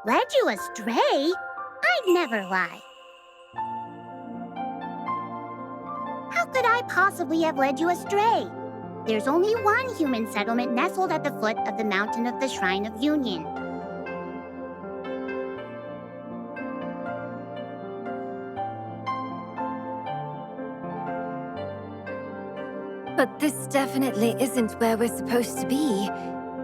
Led you astray? I'd never lie. How could I possibly have led you astray? There's only one human settlement nestled at the foot of the mountain of the Shrine of Union. But this definitely isn't where we're supposed to be.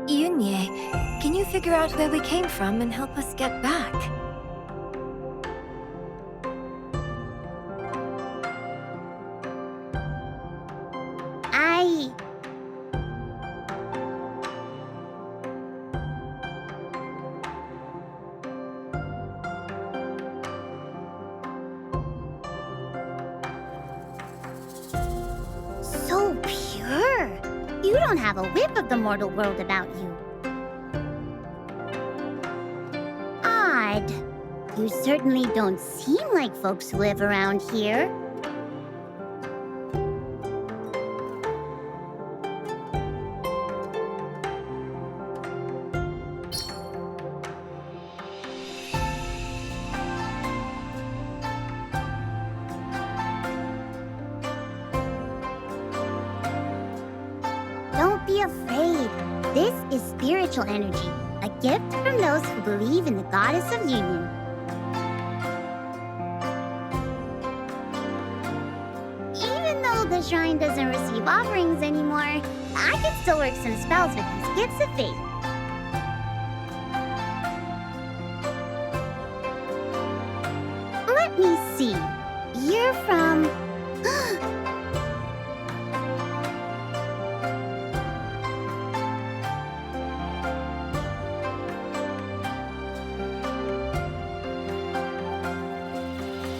Yunye, can you figure out where we came from and help us get back? So pure. You don't have a whiff of the mortal world about you. Odd. You certainly don't seem like folks who live around here. Don't be afraid. This is spiritual energy, a gift from those who believe in the goddess of union. Even though the shrine doesn't receive offerings anymore, I can still work some spells with these gifts of faith. Let me see. You're from...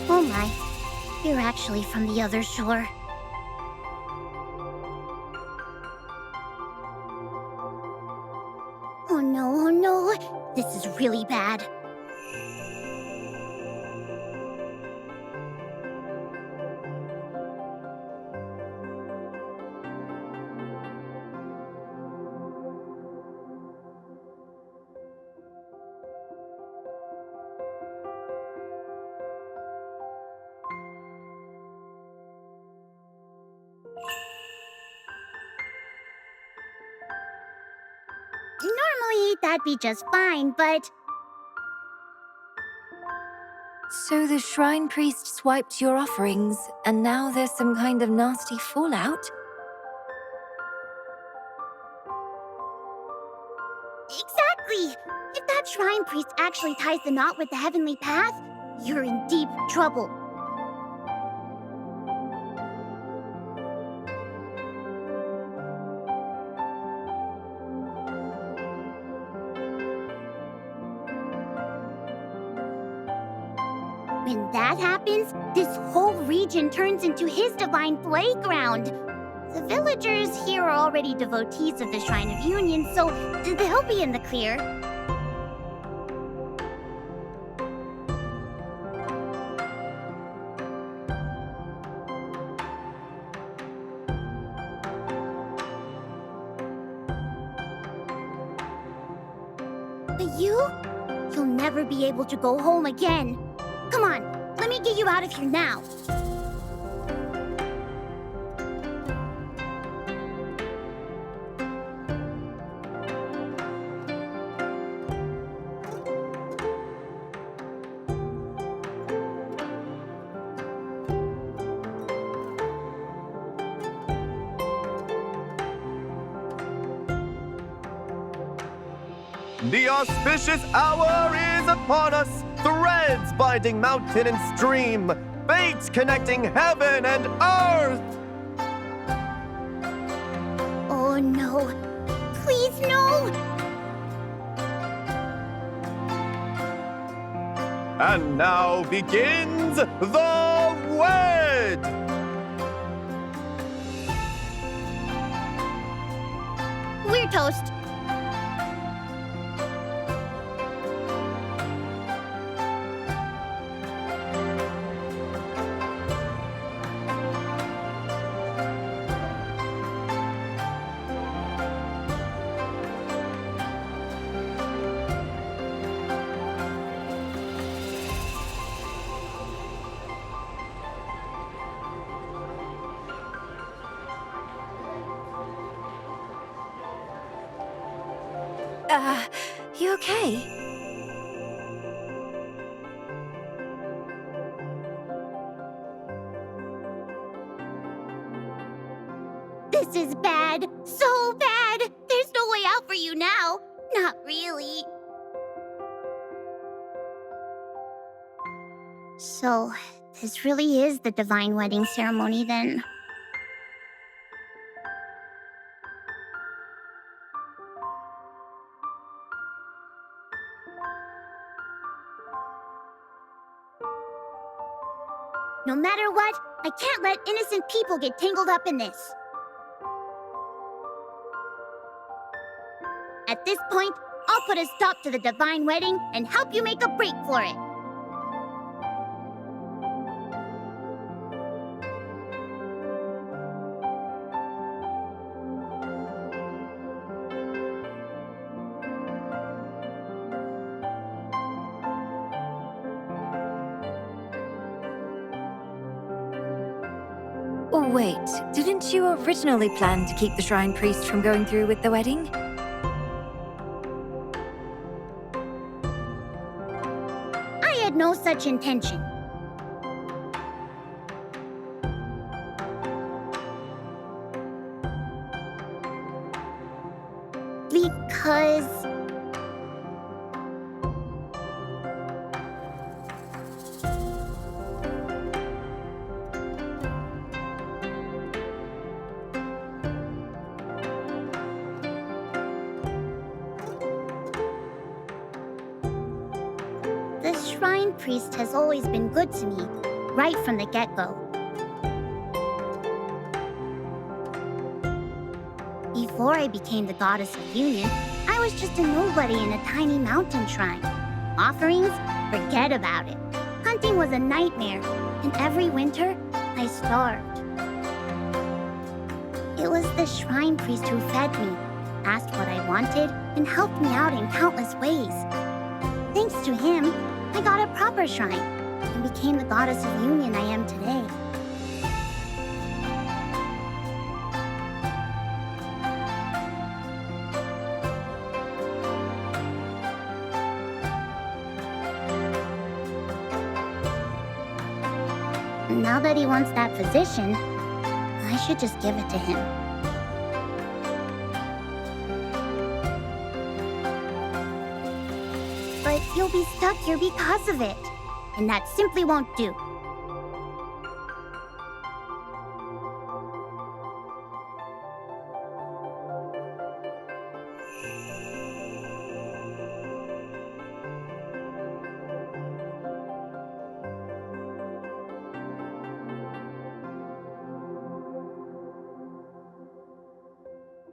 Oh my, you're actually from the other shore. Oh no, this is really bad. Normally, that'd be just fine, but... So the shrine priest swiped your offerings, and now there's some kind of nasty fallout? Exactly! If that shrine priest actually ties the knot with the heavenly path, you're in deep trouble. When that happens, this whole region turns into his divine playground. The villagers here are already devotees of the Shrine of Union, so they'll be in the clear. But you'll never be able to go home again. Come on, let me get you out of here now. The auspicious hour is upon us, threads binding mountain and stream, fates connecting heaven and earth! Oh no, please no! And now begins the wed! We're toast. You okay? This is bad. So bad. There's no way out for you now. Not really. So, this really is the divine wedding ceremony then. No matter what, I can't let innocent people get tangled up in this. At this point, I'll put a stop to the divine wedding and help you make a break for it. Oh, wait, didn't you originally plan to keep the shrine priest from going through with the wedding? I had no such intention. Because... the shrine priest has always been good to me, right from the get-go. Before I became the goddess of union, I was just a nobody in a tiny mountain shrine. Offerings? Forget about it. Hunting was a nightmare, and every winter, I starved. It was the shrine priest who fed me, asked what I wanted, and helped me out in countless ways. Thanks to him, I got a proper shrine, and became the goddess of union I am today. Now that he wants that position, I should just give it to him. But you'll be stuck here because of it, and that simply won't do.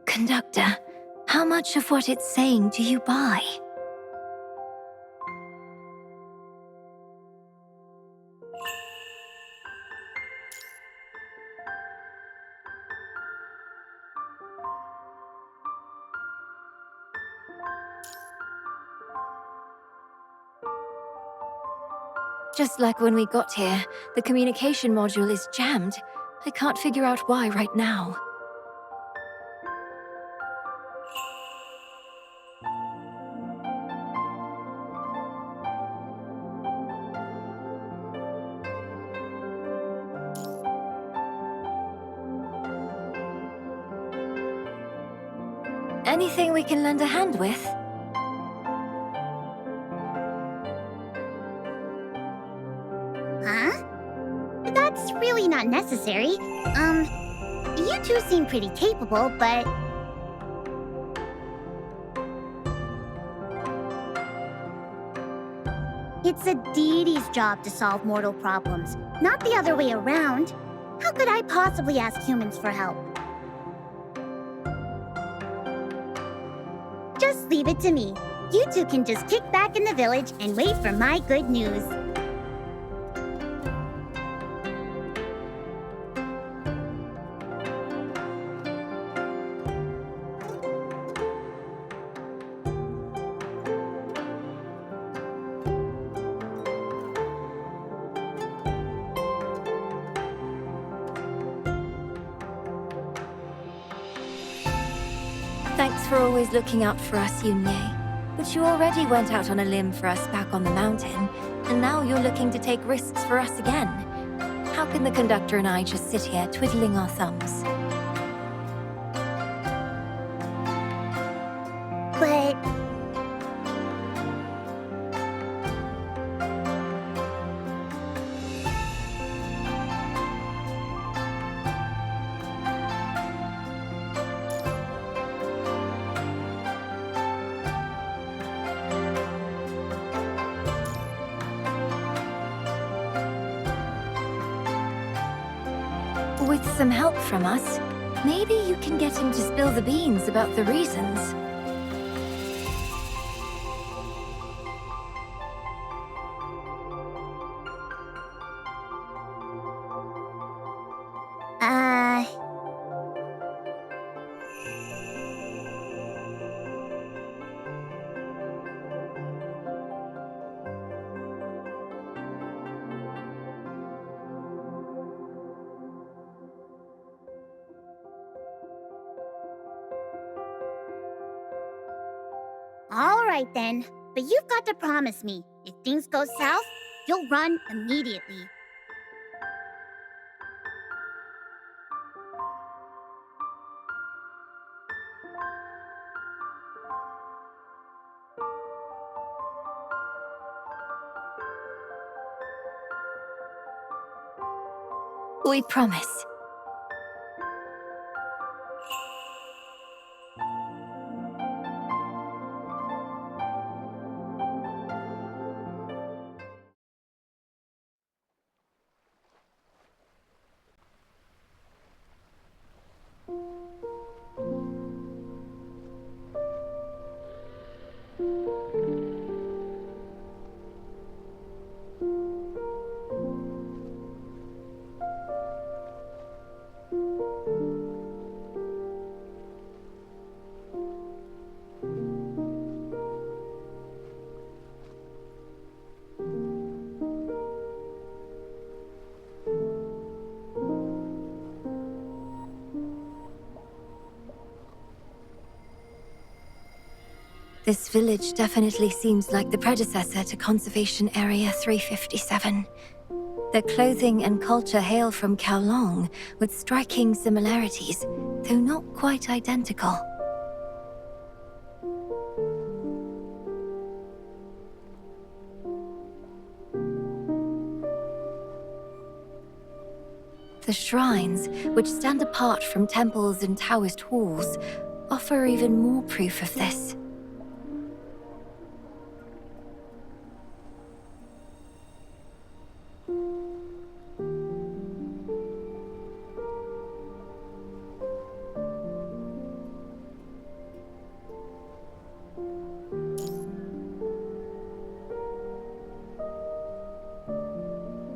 Conductor, how much of what it's saying do you buy? Just like when we got here, the communication module is jammed. I can't figure out why right now. Anything we can lend a hand with? Huh? That's really not necessary. You two seem pretty capable, but... it's a deity's job to solve mortal problems, not the other way around. How could I possibly ask humans for help? Just leave it to me. You two can just kick back in the village and wait for my good news. Thanks for always looking out for us, Yunye. But you already went out on a limb for us back on the mountain, and now you're looking to take risks for us again. How can the conductor and I just sit here twiddling our thumbs? But With some help from us, maybe you can get him to spill the beans about the reasons. uh, all right then. But you've got to promise me, if things go south, you'll run immediately. We promise. This village definitely seems like the predecessor to Conservation Area 357. Their clothing and culture hail from Kowloon, with striking similarities, though not quite identical. The shrines, which stand apart from temples and Taoist halls, offer even more proof of this.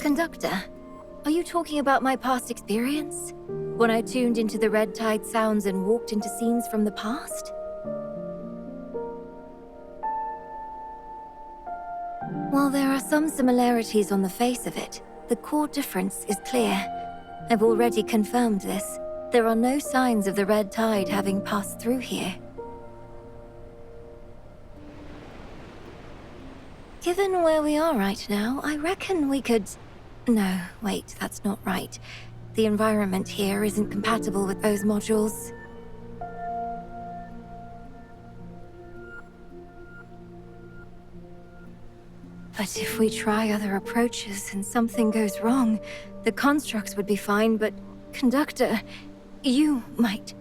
Conductor, are you talking about my past experience? When I tuned into the red tide sounds and walked into scenes from the past? While there are some similarities on the face of it, the core difference is clear. I've already confirmed this. There are no signs of the red tide having passed through here. Given where we are right now, I reckon we could... No, wait, that's not right. The environment here isn't compatible with those modules. But if we try other approaches and something goes wrong, the constructs would be fine, but... Conductor, you might...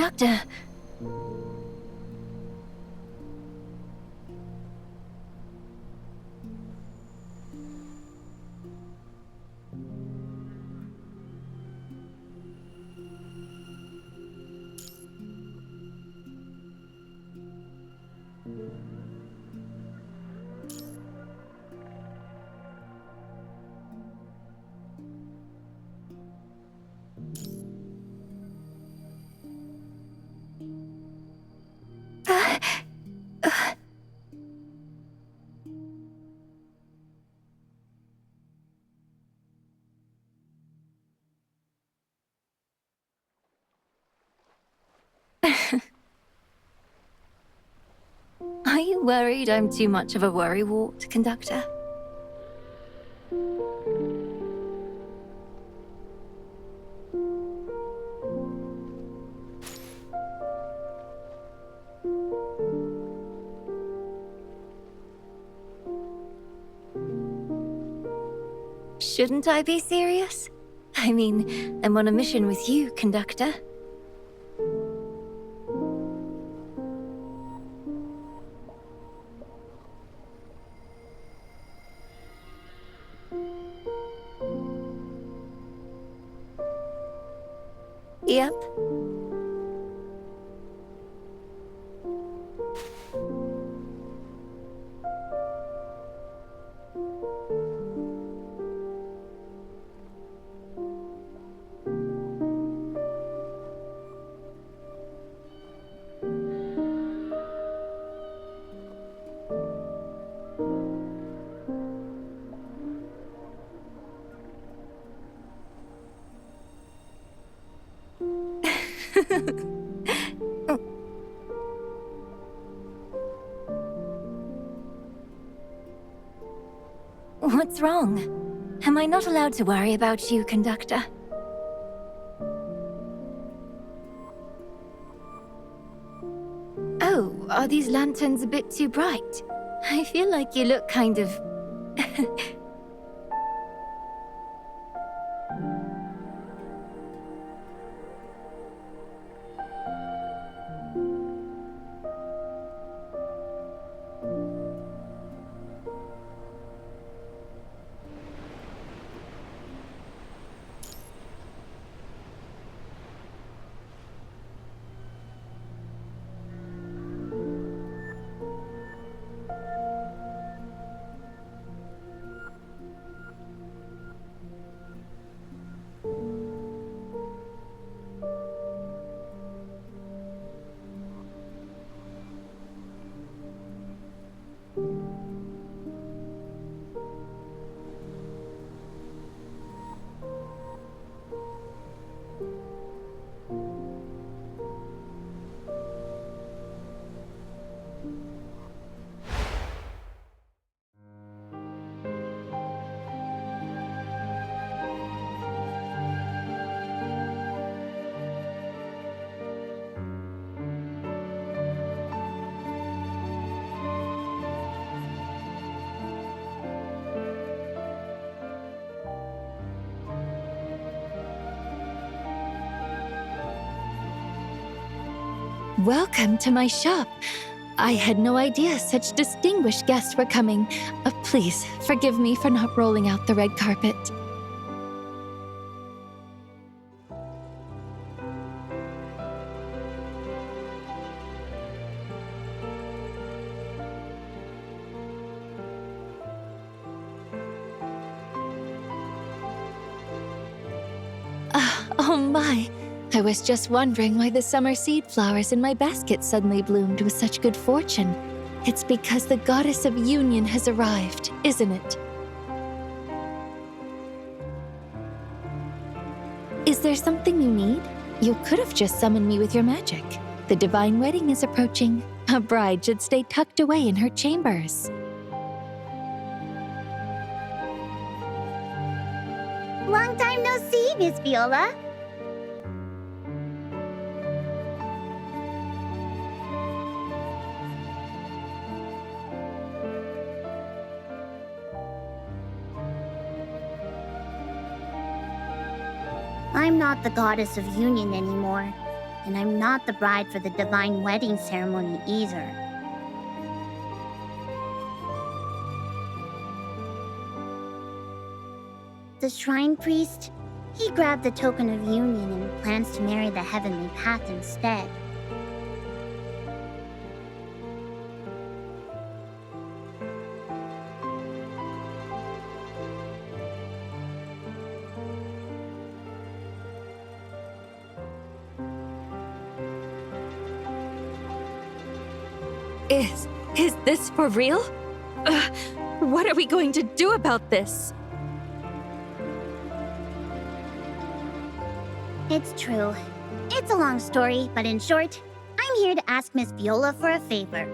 Conductor. Are you worried I'm too much of a worrywart, Conductor? Shouldn't I be serious? I mean, I'm on a mission with you, Conductor. Yep. What's wrong? Am I not allowed to worry about you, Conductor? Oh, are these lanterns a bit too bright? I feel like you look kind of... Welcome to my shop. I had no idea such distinguished guests were coming. Please, forgive me for not rolling out the red carpet. Oh my. I was just wondering why the summer seed flowers in my basket suddenly bloomed with such good fortune. It's because the goddess of union has arrived, isn't it? Is there something you need? You could have just summoned me with your magic. The divine wedding is approaching. A bride should stay tucked away in her chambers. Long time no see, Miss Viola. I'm not the goddess of union anymore. And I'm not the bride for the divine wedding ceremony either. The shrine priest, he grabbed the token of union and plans to marry the heavenly path instead. Is this for real? What are we going to do about this? It's true. It's a long story, but in short, I'm here to ask Miss Viola for a favor.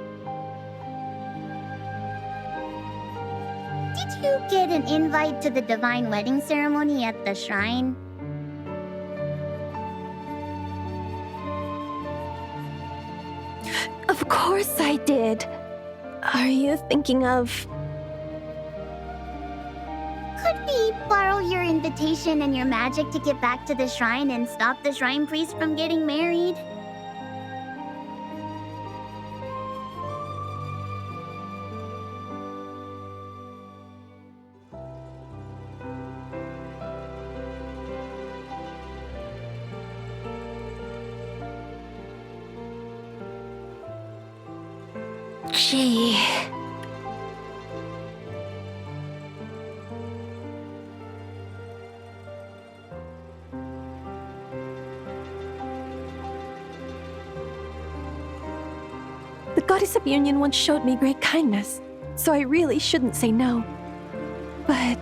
Did you get an invite to the divine wedding ceremony at the shrine? Of course I did. Are you thinking of... Could we borrow your invitation and your magic to get back to the shrine and stop the shrine priest from getting married? Gee... The Goddess of Union once showed me great kindness, so I really shouldn't say no. But...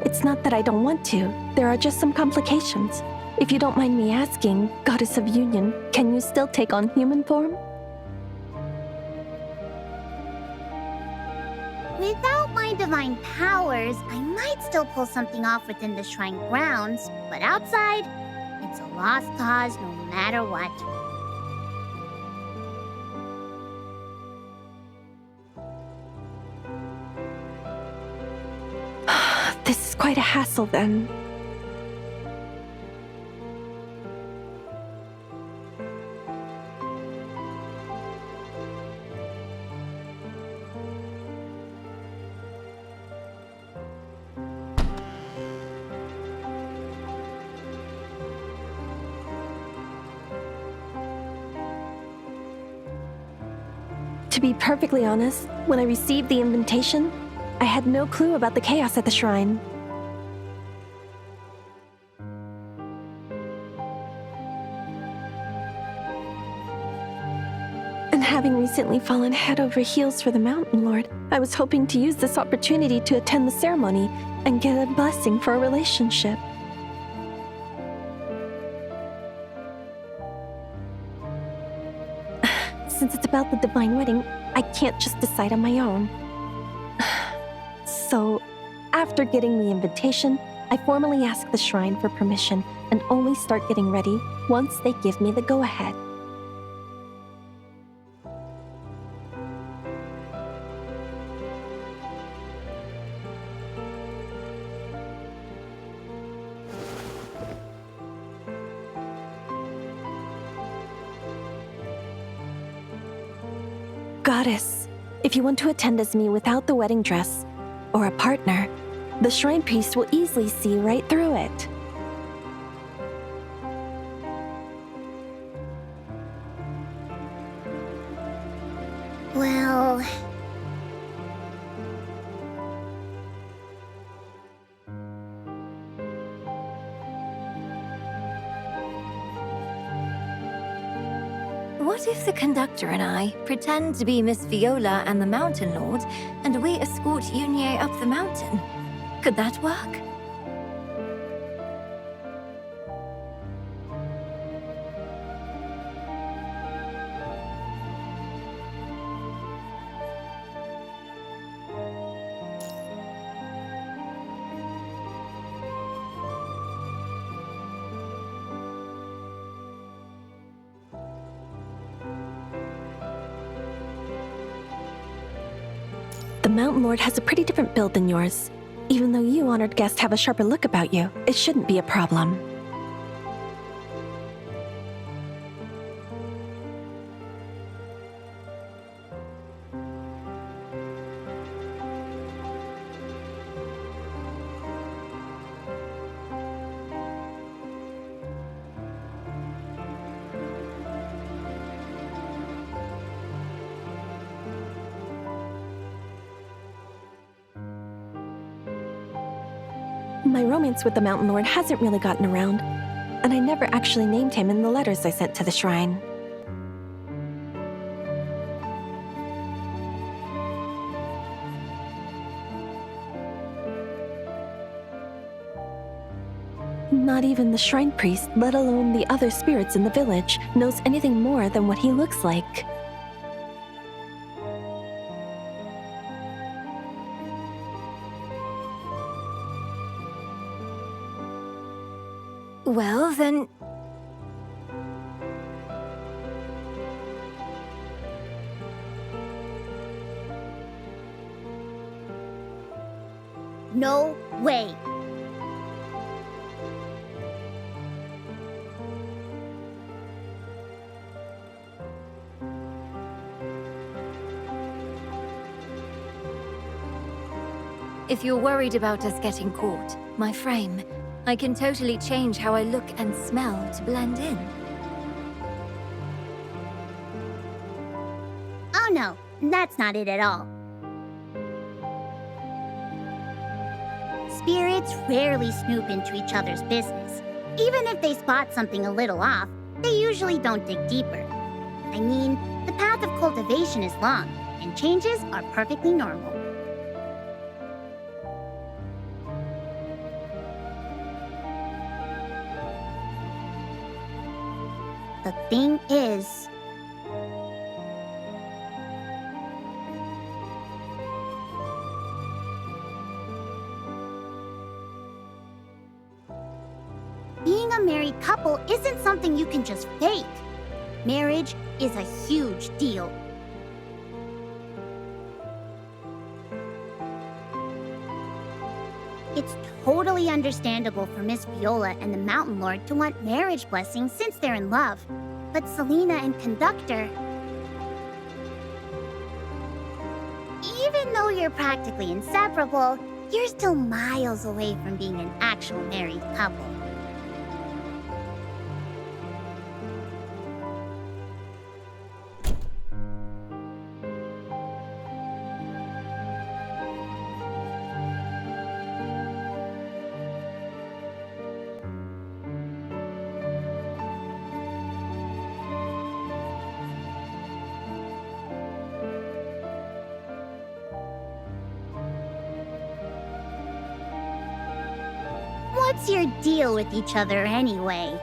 It's not that I don't want to. There are just some complications. If you don't mind me asking, Goddess of Union, can you still take on human form? Without my divine powers, I might still pull something off within the shrine grounds, but outside, it's a lost cause no matter what. This is quite a hassle then. To be perfectly honest, when I received the invitation, I had no clue about the chaos at the shrine. And having recently fallen head over heels for the Mountain Lord, I was hoping to use this opportunity to attend the ceremony and get a blessing for a relationship. Since it's about the divine wedding, I can't just decide on my own. So, after getting the invitation, I formally ask the shrine for permission and only start getting ready once they give me the go-ahead. Goddess, if you want to attend as me without the wedding dress, or a partner, the shrine priest will easily see right through it. Well... What if the conductor and I pretend to be Miss Viola and the Mountain Lord, and we escort Yunye up the mountain? Could that work? Mountain Lord has a pretty different build than yours. Even though you, honored guest, have a sharper look about you, it shouldn't be a problem. My romance with the Mountain Lord hasn't really gotten around, and I never actually named him in the letters I sent to the shrine. Not even the shrine priest, let alone the other spirits in the village, knows anything more than what he looks like. Well, then... No way. If you're worried about us getting caught, my frame, I can totally change how I look and smell to blend in. Oh no, that's not it at all. Spirits rarely snoop into each other's business. Even if they spot something a little off, they usually don't dig deeper. I mean, the path of cultivation is long, and changes are perfectly normal. The thing is... being a married couple isn't something you can just fake. Marriage is a huge deal. It's totally understandable for Miss Viola and the Mountain Lord to want marriage blessings since they're in love. But Selena and Conductor... even though you're practically inseparable, you're still miles away from being an actual married couple. What's your deal with each other anyway?